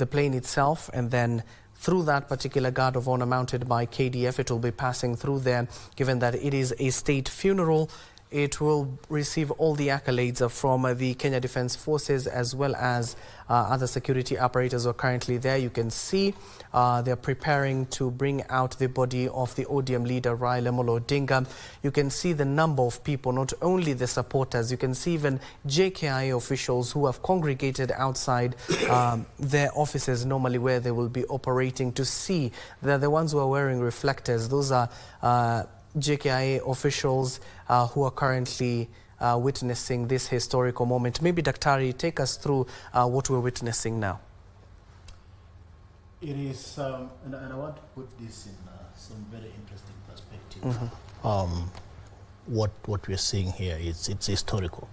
the plane itself, and then through that particular guard of honor mounted by KDF, it will be passing through there. Given that it is a state funeral, it will receive all the accolades from the Kenya Defence Forces, as well as other security apparatus are currently there. You can see they're preparing to bring out the body of the ODM leader Raila Odinga. You can see the number of people, not only the supporters, you can see even JKIA officials who have congregated outside their offices normally where they will be operating, to see that the ones who are wearing reflectors, those are JKIA officials who are currently witnessing this historical moment. Maybe Daktari, take us through what we're witnessing now. It is, and I want to put this in some very interesting perspective. What we're seeing here, it's historical.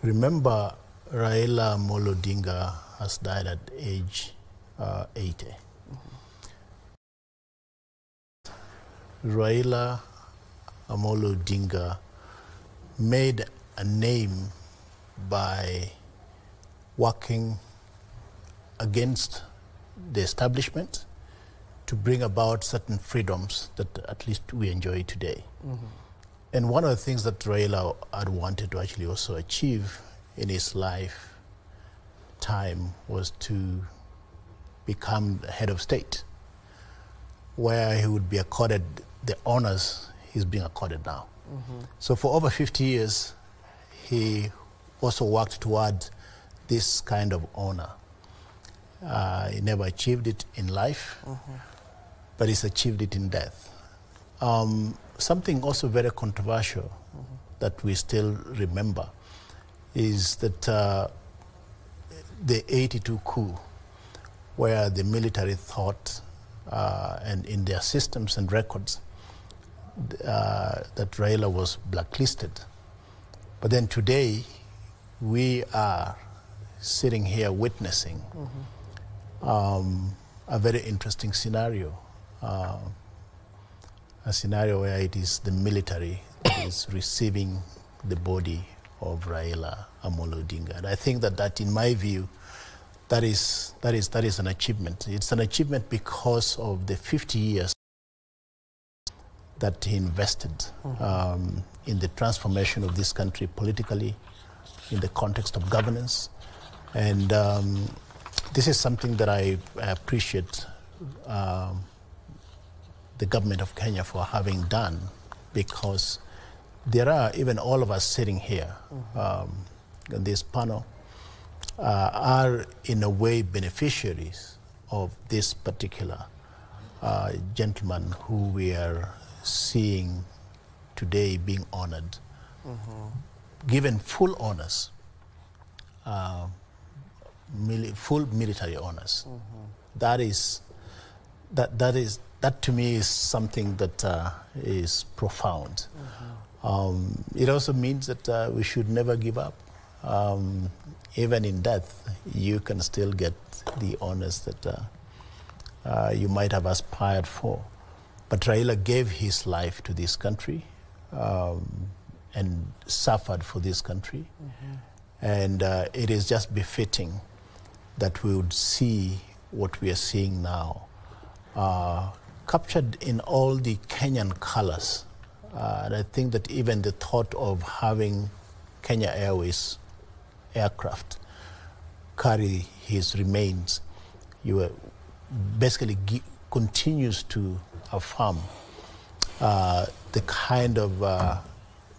Remember, Raila Odinga has died at age 80. Raila Odinga made a name by working against the establishment to bring about certain freedoms that at least we enjoy today. And one of the things that Raila had wanted to actually also achieve in his lifetime was to become the head of state, where he would be accorded the honors he's being accorded now. So for over 50 years, he also worked toward this kind of honor. He never achieved it in life, but he's achieved it in death. Something also very controversial that we still remember is that the 82 coup, where the military thought, and in their systems and records, that Raila was blacklisted. But then today, we are sitting here witnessing a very interesting scenario. A scenario where it is the military that is receiving the body of Raila Odinga. And I think that in my view, that is an achievement. It's an achievement because of the 50 years that he invested in the transformation of this country politically, in the context of governance. And this is something that I appreciate the government of Kenya for having done, because there are, even all of us sitting here in this panel, are in a way beneficiaries of this particular gentleman who we are seeing today being honored, given full honors, full military honors. That to me is something that is profound. It also means that we should never give up. Even in death, you can still get the honors that you might have aspired for. But Raila gave his life to this country and suffered for this country. And it is just befitting that we would see what we are seeing now, captured in all the Kenyan colors. And I think that even the thought of having Kenya Airways aircraft carry his remains, basically continues to affirm the kind of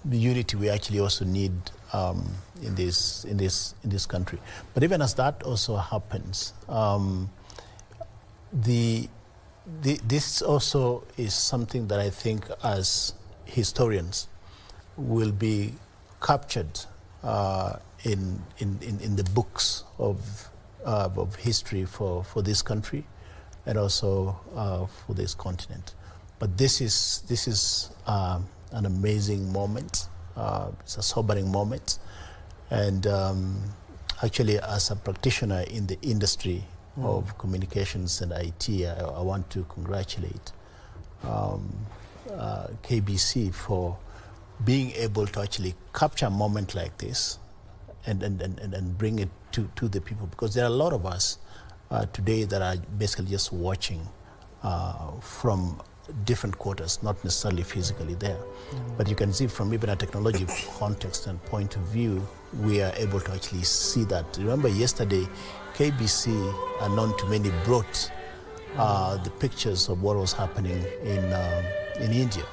unity we actually also need in this country. But even as that also happens, this also is something that I think as historians will be captured in the books of history for this country and also for this continent. But this is an amazing moment. It's a sobering moment, and actually, as a practitioner in the industry of communications and IT, I want to congratulate KBC for being able to actually capture a moment like this and bring it to the people, because there are a lot of us today that are basically just watching from different quarters, not necessarily physically there. But you can see from even a technology context and point of view, we are able to actually see that. Remember yesterday, KBC, unknown to many, brought the pictures of what was happening in India.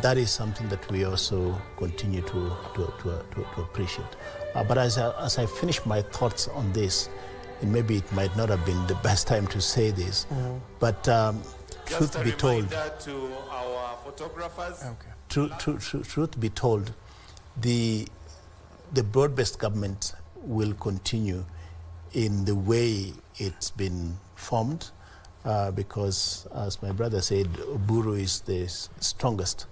That is something that we also continue to appreciate. But as I finish my thoughts on this, and maybe it might not have been the best time to say this, but truth be told, to our photographers. Truth be told, the broad-based government will continue in the way it's been formed, because, as my brother said, Oburu is the strongest.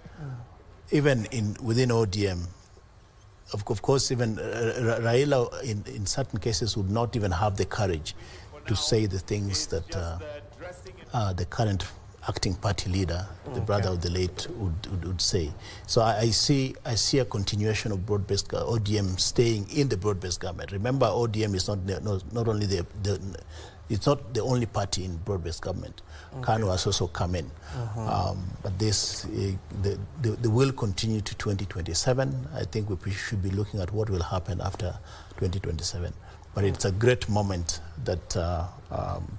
Even within ODM, of course, even Raila, in certain cases, would not even have the courage to say the things that the current acting party leader, the brother of the late, would say. So I see a continuation of broad-based ODM staying in the broad-based government. Remember, ODM is not only it's not the only party in broad-based government. KANU has also come in. But this, the will continue to 2027. I think we should be looking at what will happen after 2027. But it's a great moment that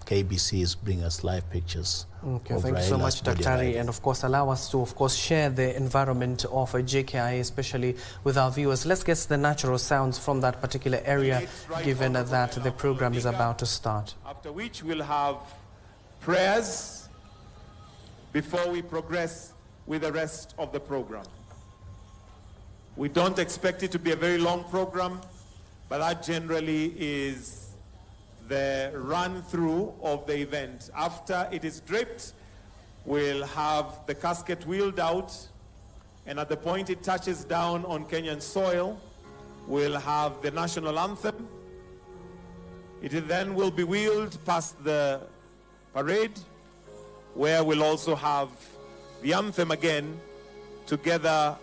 KBC is bringing us live pictures. Okay, thank you so much, Dr. Ari, and of course allow us to, share the environment of JKI, especially with our viewers. Let's get the natural sounds from that particular area, given that the program is about to start. After which we'll have prayers before we progress with the rest of the program. We don't expect it to be a very long program, but that generally is the run-through of the event. After it is draped, we'll have the casket wheeled out, and at the point it touches down on Kenyan soil, we'll have the national anthem. It then will be wheeled past the parade, where we'll also have the anthem again, together,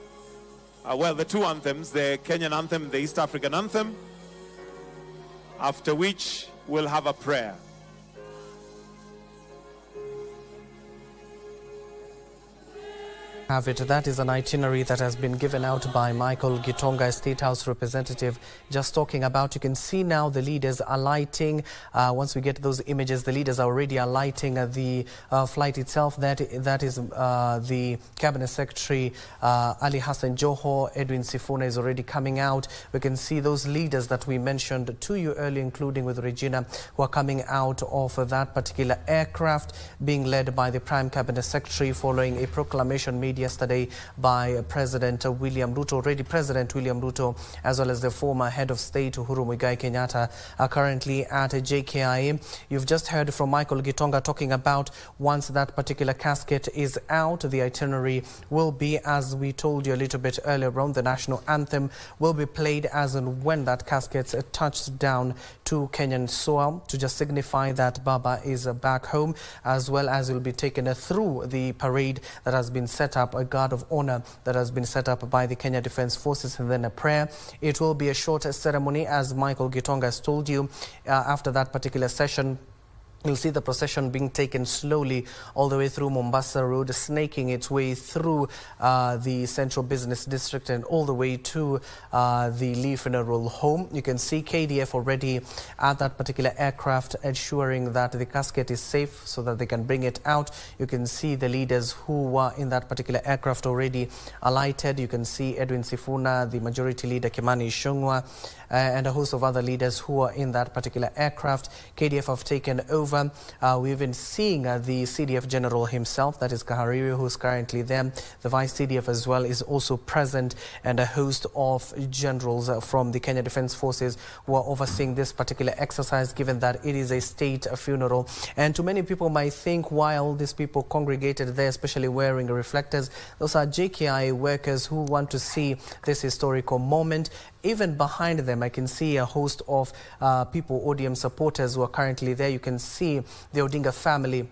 well, the two anthems, the Kenyan anthem, the East African anthem, after which we'll have a prayer. Have it. That is an itinerary that has been given out by Michael Gitonga, State House representative, just talking about. You can see now the leaders alighting. Once we get those images, the leaders are already alighting the flight itself. That is the Cabinet Secretary Ali Hassan Joho. Edwin Sifuna is already coming out. We can see those leaders that we mentioned to you earlier, including with Regina, who are coming out of that particular aircraft, being led by the Prime Cabinet Secretary following a proclamation made yesterday by President William Ruto. Already President William Ruto, as well as the former head of state Uhuru Muigai Kenyatta, are currently at JKIA. You've just heard from Michael Gitonga talking about once that particular casket is out, the itinerary will be, as we told you a little bit earlier on, the national anthem will be played as and when that casket touches down to Kenyan soil, to just signify that Baba is back home, as well as will be taken through the parade that has been set up, a guard of honor that has been set up by the Kenya Defence Forces, and then a prayer. It will be a short ceremony, as Michael Gitonga has told you. After that particular session, you'll see the procession being taken slowly all the way through Mombasa Road, snaking its way through the Central Business District and all the way to the Lee Funeral Home. You can see KDF already at that particular aircraft, ensuring that the casket is safe so that they can bring it out. You can see the leaders who were in that particular aircraft already alighted. You can see Edwin Sifuna, the Majority Leader Kimani Ichung'wah, and a host of other leaders who are in that particular aircraft. KDF have taken over. We've been seeing the CDF General himself, that is Kahariri, who's currently there. The Vice CDF as well is also present, and a host of generals from the Kenya Defence Forces who are overseeing this particular exercise, given that it is a state funeral. And too many people might think, why all these people congregated there, especially wearing reflectors? Those are JKI workers who want to see this historical moment. Even behind them, I can see a host of people, ODM supporters, who are currently there. You can see the Odinga family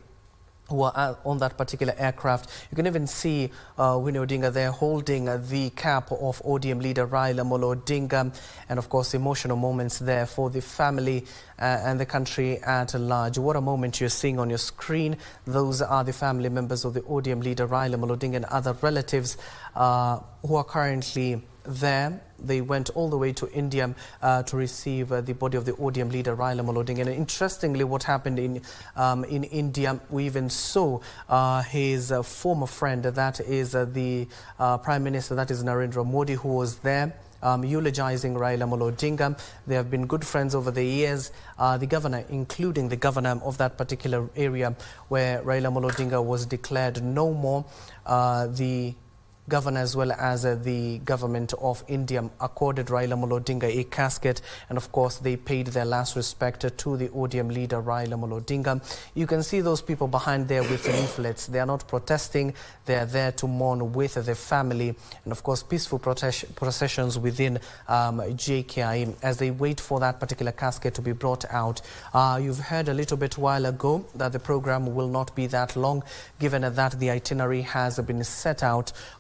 who are on that particular aircraft. You can even see Winnie Odinga there holding the cap of ODM leader Raila Odinga, and of course emotional moments there for the family and the country at large. What a moment you're seeing on your screen. Those are the family members of the ODM leader Raila Odinga and other relatives who are currently there. They went all the way to India to receive the body of the ODM leader Raila Odinga. And interestingly, what happened in India, we even saw his former friend, that is the Prime Minister, that is Narendra Modi, who was there eulogizing Raila Odinga. They have been good friends over the years. The governor, including the governor of that particular area where Raila Odinga was declared no more, the governor as well as the government of India accorded Raila Odinga a casket, and of course they paid their last respect to the ODM leader Raila Odinga. You can see those people behind there with leaflets. They are not protesting, they are there to mourn with their family, and of course peaceful processions within JKI as they wait for that particular casket to be brought out. You've heard a little bit while ago that the program will not be that long, given that the itinerary has been set out